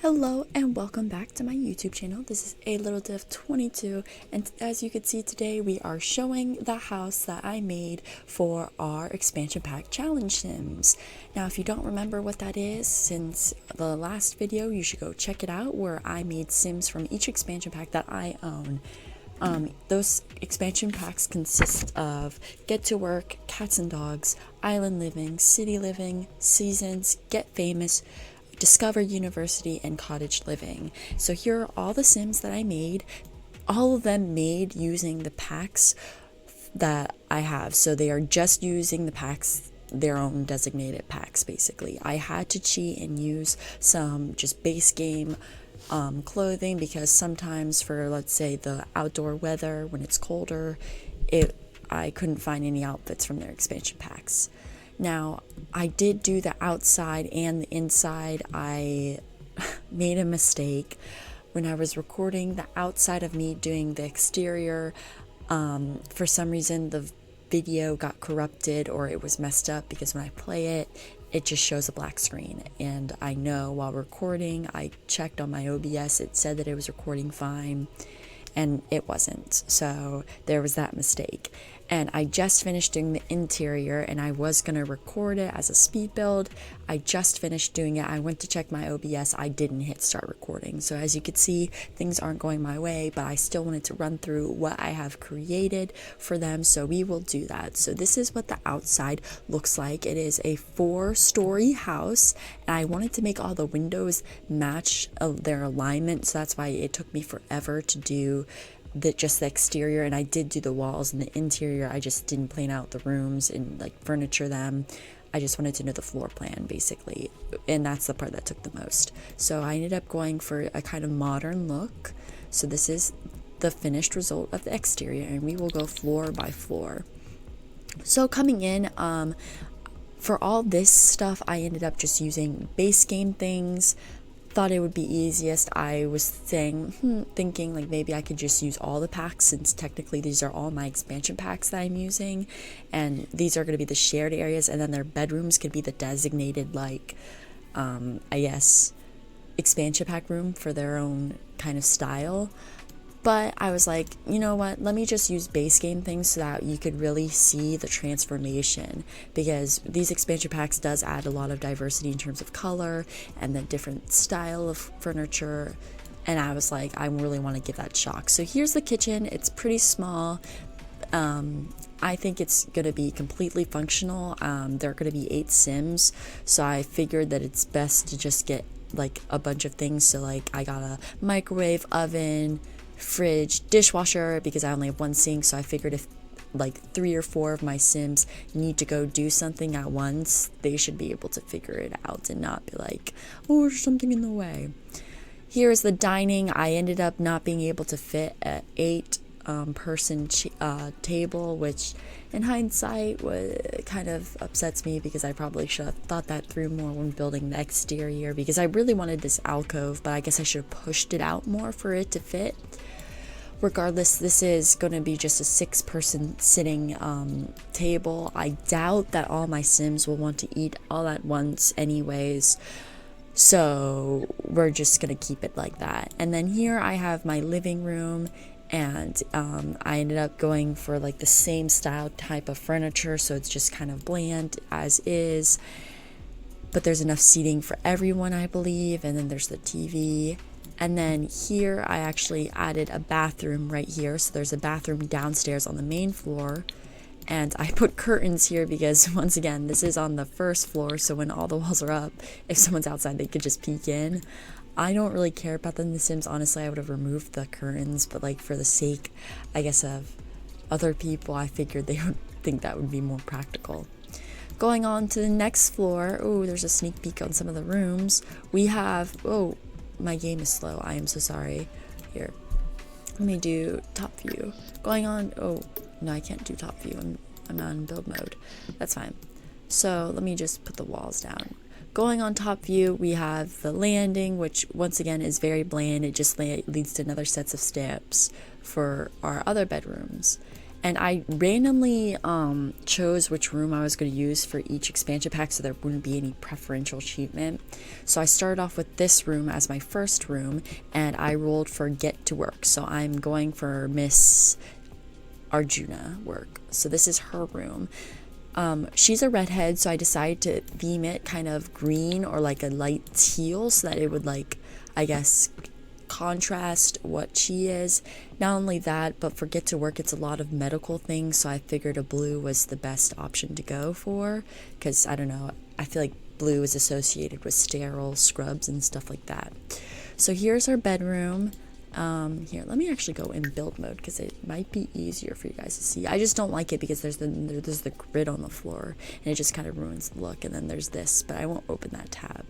Hello and welcome back to my YouTube channel. This is A Little Div 22, and as you can see today we are showing the house that I made for our expansion pack challenge sims. Now if you don't remember what that is since the last video, you should go check it out where I made sims from each expansion pack that I own. Those expansion packs consist of Get to Work, Cats and Dogs, Island Living, City Living, Seasons, Get Famous, Discover University, and Cottage Living. So here are all the sims that I made, all of them made using the packs that I have. So they are just using the packs, their own designated packs basically. I had to cheat and use some just base game clothing because sometimes for, let's say, the outdoor weather when it's colder, I couldn't find any outfits from their expansion packs. Now, I did do the outside and the inside. I made a mistake when I was recording the outside of me doing the exterior. For some reason, the video got corrupted or it was messed up because when I play it, it just shows a black screen. And I know while recording, I checked on my OBS, it said that it was recording fine, and it wasn't. So there was that mistake. And I just finished doing the interior and I was going to record it as a speed build. I just finished doing it. I went to check my OBS. I didn't hit start recording. So as you can see, things aren't going my way, but I still wanted to run through what I have created for them. So we will do that. So this is what the outside looks like. It is a 4-story house, and I wanted to make all the windows match their alignment. So that's why it took me forever to do just the exterior, and I did do the walls and the interior. I just didn't plan out the rooms and like furniture them. I just wanted to know the floor plan basically, and that's the part that took the most. So I ended up going for a kind of modern look. So this is the finished result of the exterior, and we will go floor by floor. So coming in, for all this stuff I ended up just using base game things. Thought it would be easiest. I was thinking like maybe I could just use all the packs, since technically these are all my expansion packs that I'm using, and these are going to be the shared areas, and then their bedrooms could be the designated, like I guess, expansion pack room for their own kind of style. But I was like, you know what, let me just use base game things so that you could really see the transformation, because these expansion packs does add a lot of diversity in terms of color and the different style of furniture. And I was like, I really want to give that shock. So here's the kitchen. It's pretty small. I think it's going to be completely functional. There are going to be 8 sims, so I figured that it's best to just get like a bunch of things. So like I got a microwave, oven, fridge, dishwasher, because I only have one sink. So I figured if like 3 or 4 of my sims need to go do something at once, they should be able to figure it out and not be like, oh, there's something in the way. Here's the dining. I ended up not being able to fit an 8 person table, which in hindsight kind of upsets me, because I probably should have thought that through more when building the exterior, because I really wanted this alcove, but I guess I should have pushed it out more for it to fit. Regardless, this is going to be just a 6-person sitting table. I doubt that all my sims will want to eat all at once anyways, so we're just going to keep it like that. And then here I have my living room, and I ended up going for like the same style type of furniture, so it's just kind of bland as is, but there's enough seating for everyone, I believe. And then there's the TV. And then here I actually added a bathroom right here. So there's a bathroom downstairs on the main floor. And I put curtains here because, once again, this is on the first floor. So when all the walls are up, if someone's outside, they could just peek in. I don't really care about them in The Sims. Honestly, I would have removed the curtains. But like for the sake, I guess, of other people, I figured they would think that would be more practical. Going on to the next floor. Oh, there's a sneak peek on some of the rooms. We have... Oh, my game is slow. I am so sorry. Here, let me do top view. Going on. Oh no, I can't do top view. I'm not in build mode. That's fine. So let me just put the walls down. Going on top view, we have the landing, which once again is very bland. It just leads to another sets of steps for our other bedrooms. And I randomly chose which room I was going to use for each expansion pack so there wouldn't be any preferential treatment. So I started off with this room as my first room, and I rolled for Get to Work. So I'm going for Miss Arjuna work. So this is her room. She's a redhead, so I decided to theme it kind of green or like a light teal so that it would, like, I guess, contrast what she is. Not only that, but for Get to Work, it's a lot of medical things, so I figured a blue was the best option to go for, because I don't know, I feel like blue is associated with sterile scrubs and stuff like that. So here's our bedroom. Here, let me actually go in build mode because it might be easier for you guys to see. I just don't like it because there's the grid on the floor and it just kind of ruins the look. And then there's this, but I won't open that tab.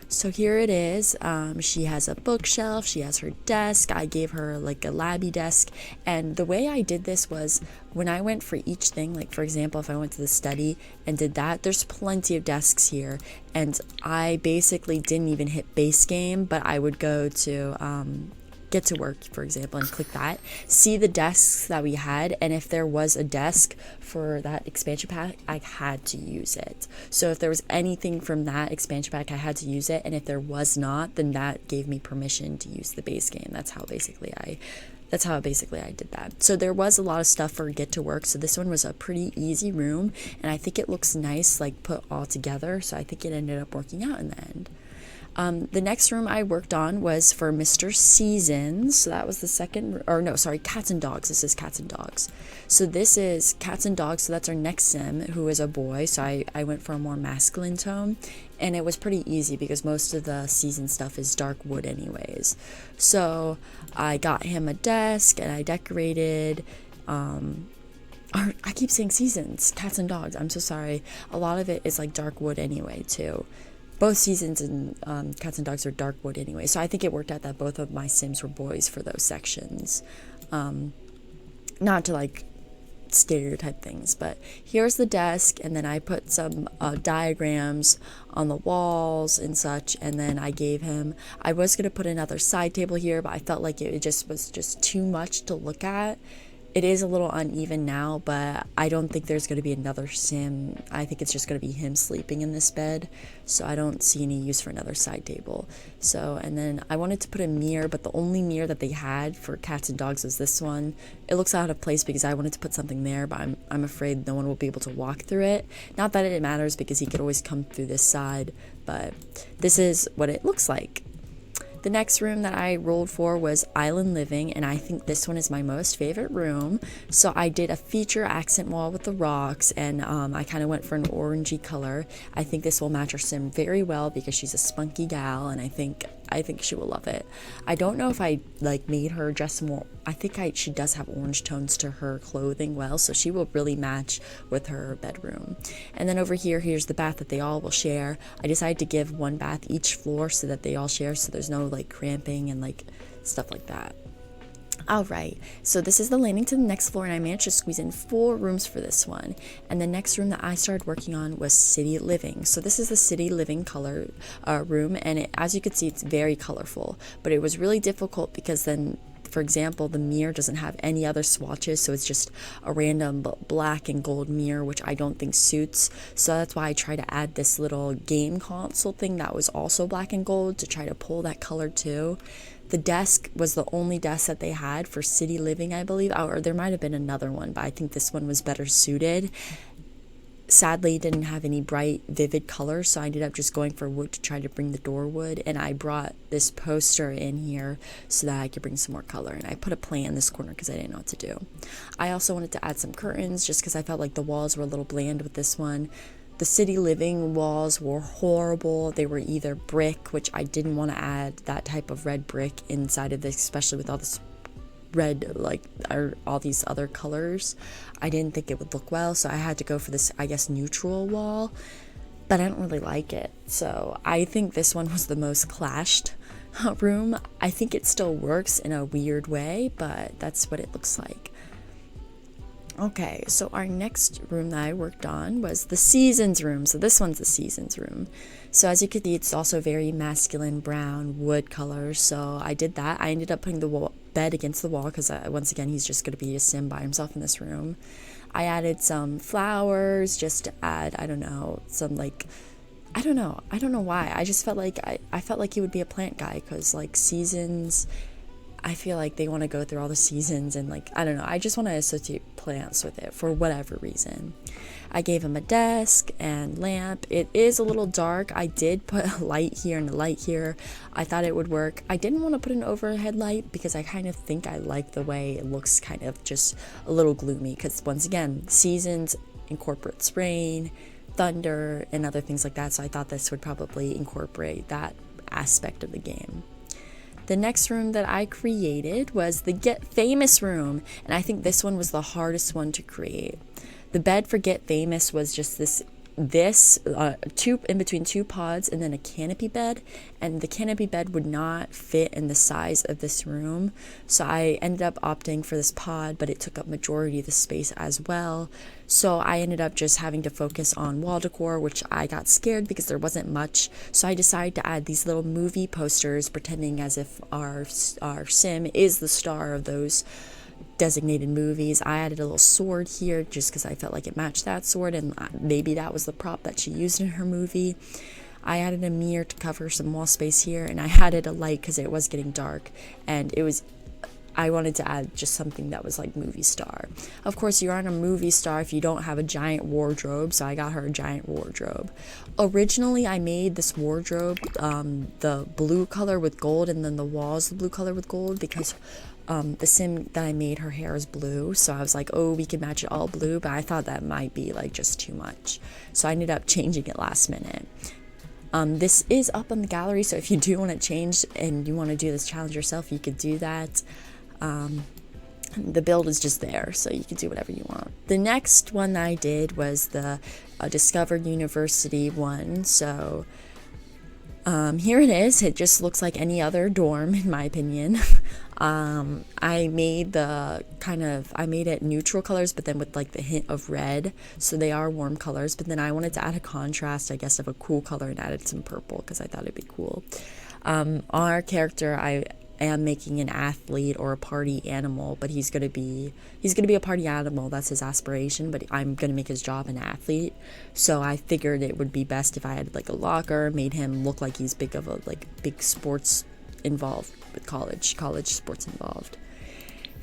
So here it is. She has a bookshelf, she has her desk. I gave her like a labby desk, and the way I did this was when I went for each thing, like for example, if I went to the study and did that, there's plenty of desks here, and I basically didn't even hit base game, but I would go to Get to Work, for example, and click that, see the desks that we had, and if there was a desk for that expansion pack, I had to use it. So if there was anything from that expansion pack, I had to use it, and if there was not, then that gave me permission to use the base game. That's how basically I did that. So there was a lot of stuff for Get to Work, so this one was a pretty easy room, and I think it looks nice, like put all together, so I think it ended up working out in the end. The next room I worked on was for Mr. Seasons. So that was the second, or no, sorry, Cats and Dogs. This is Cats and Dogs. So this is Cats and Dogs. So that's our next sim, who is a boy. So I went for a more masculine tone. And it was pretty easy because most of the season stuff is dark wood anyways. So I got him a desk and I decorated, I keep saying Seasons, Cats and Dogs. I'm so sorry. A lot of it is like dark wood anyway too. Both Seasons and Cats and Dogs are dark wood anyway, so I think it worked out that both of my sims were boys for those sections. Not to like stereotype things, but here's the desk, and then I put some diagrams on the walls and such, and then I was going to put another side table here, but I felt like it just was just too much to look at. It is a little uneven now, but I don't think there's going to be another sim. I think it's just going to be him sleeping in this bed, so I don't see any use for another side table. So, and then I wanted to put a mirror, but the only mirror that they had for Cats and Dogs was this one. It looks out of place because I wanted to put something there, but I'm afraid no one will be able to walk through it. Not that it matters because he could always come through this side, but this is what it looks like. The next room that I rolled for was Island Living, and I think this one is my most favorite room. So I did a feature accent wall with the rocks, and I kind of went for an orangey color. I think this will match our sim very well because she's a spunky gal, and I think she will love it. I don't know if I like made her dress more. I think she does have orange tones to her clothing well, so she will really match with her bedroom. And then over here's the bath that they all will share. I decided to give one bath each floor so that they all share, so there's no like cramping and like stuff like that. Alright, so this is the landing to the next floor, and I managed to squeeze in 4 rooms for this one. And the next room that I started working on was City Living. So this is the City Living color room, and as you can see, it's very colorful. But it was really difficult because then, for example, the mirror doesn't have any other swatches, so it's just a random black and gold mirror, which I don't think suits. So that's why I tried to add this little game console thing that was also black and gold to try to pull that color too. The desk was the only desk that they had for City Living, I believe, or there might have been another one, but I think this one was better suited. Sadly, it didn't have any bright, vivid colors, so I ended up just going for wood to try to bring the door wood, and I brought this poster in here so that I could bring some more color, and I put a plant in this corner because I didn't know what to do. I also wanted to add some curtains just because I felt like the walls were a little bland with this one. The City Living walls were horrible. They were either brick, which I didn't want to add that type of red brick inside of this, especially with all this red, like, or all these other colors. I didn't think it would look well, so I had to go for this, I guess, neutral wall, but I don't really like it. So I think this one was the most clashed room. I think it still works in a weird way, but that's what it looks like. Okay, so our next room that I worked on was the Seasons room. So this one's the Seasons room. So as you can see, it's also very masculine brown wood color. So I did that. I ended up putting the bed against the wall because once again, he's just going to be a sim by himself in this room. I added some flowers just to add, I don't know, some like, I don't know why. I just felt like I felt like he would be a plant guy because like seasons, I feel like they want to go through all the seasons and like, I don't know, I just want to associate plants with it for whatever reason. I gave him a desk and lamp. It is a little dark. I did put a light here and a light here. I thought it would work. I didn't want to put an overhead light because I kind of think I like the way it looks kind of just a little gloomy because once again, seasons incorporates rain, thunder, and other things like that. So I thought this would probably incorporate that aspect of the game. The next room that I created was the Get Famous room, and I think this one was the hardest one to create. The bed for Get Famous was just this two in between two pods and then a canopy bed, and the canopy bed would not fit in the size of this room, so I ended up opting for this pod, but it took up majority of the space as well. So I ended up just having to focus on wall decor, which I got scared because there wasn't much, so I decided to add these little movie posters pretending as if our sim is the star of those designated movies. I added a little sword here just because I felt like it matched that sword, and maybe that was the prop that she used in her movie. I added a mirror to cover some wall space here, and I added a light because it was getting dark, and I wanted to add just something that was like movie star. Of course, you aren't a movie star if you don't have a giant wardrobe, so I got her a giant wardrobe. Originally, I made this wardrobe the blue color with gold, and then the walls the blue color with gold because the sim that I made, her hair is blue, so I was like, oh, we could match it all blue, but I thought that might be like just too much, so I ended up changing it last minute. This is up on the gallery, so if you do want to change and you want to do this challenge yourself, you could do that. The build is just there, so you can do whatever you want. The next one that I did was the Discover University one, so here it is. It just looks like any other dorm in my opinion. I made it neutral colors, but then with like the hint of red, so they are warm colors, but then I wanted to add a contrast, I guess, of a cool color and added some purple because I thought it'd be cool. Our character, I am making an athlete or a party animal, but he's gonna be a party animal. That's his aspiration, but I'm gonna make his job an athlete. So I figured it would be best if I had like a locker, made him look like he's big sports involved with college sports involved.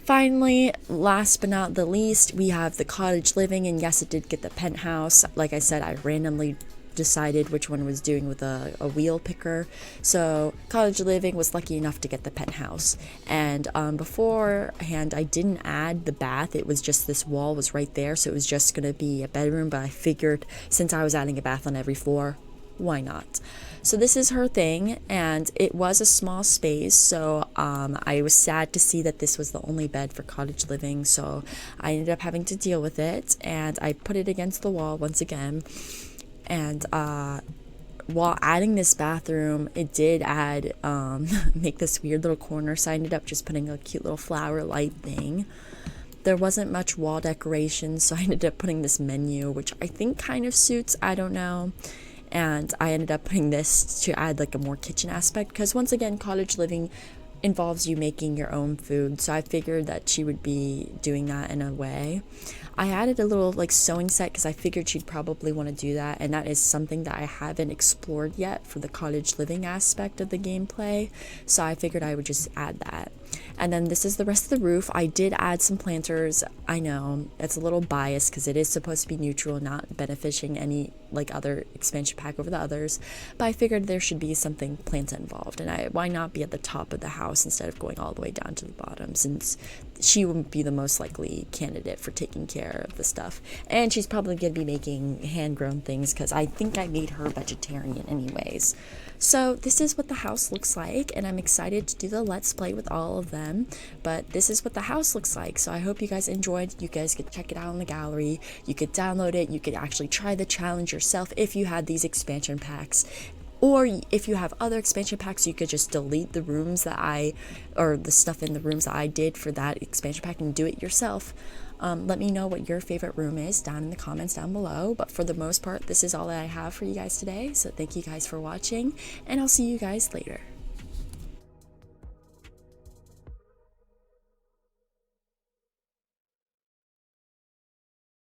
Finally, last but not the least, we have the Cottage Living, and yes, it did get the penthouse. Like I said, I randomly decided which one was doing with a wheel picker. So Cottage Living was lucky enough to get the penthouse, and beforehand I didn't add the bath. It was just this wall was right there, so it was just gonna be a bedroom, but I figured since I was adding a bath on every floor, why not? So this is her thing, and it was a small space, so I was sad to see that this was the only bed for Cottage Living, so I ended up having to deal with it, and I put it against the wall once again. And while adding this bathroom, it did add make this weird little corner, so I ended up just putting a cute little flower light thing. There wasn't much wall decoration, so I ended up putting this menu, which I think kind of suits, I don't know. And I ended up putting this to add like a more kitchen aspect, because once again, Cottage Living involves you making your own food, so I figured that she would be doing that in a way. I added a little like sewing set because I figured she'd probably want to do that, and that is something that I haven't explored yet for the Cottage Living aspect of the gameplay, so I figured I would just add that. And then this is the rest of the roof. I did add some planters. I know it's a little biased because it is supposed to be neutral, not benefiting any like other expansion pack over the others, but I figured there should be something plant involved, and why not be at the top of the house instead of going all the way down to the bottom, since she would be the most likely candidate for taking care of the stuff, and she's probably going to be making hand-grown things because I think I made her vegetarian anyways. So this is what the house looks like, and I'm excited to do the Let's Play with all of them, but this is what the house looks like, so I hope you guys enjoyed. You guys could check it out in the gallery, you could download it, you could actually try the challenge yourself if you had these expansion packs. Or if you have other expansion packs, you could just delete the rooms or the stuff in the rooms that I did for that expansion pack and do it yourself. Let me know what your favorite room is down in the comments down below. But for the most part, this is all that I have for you guys today. So thank you guys for watching, and I'll see you guys later.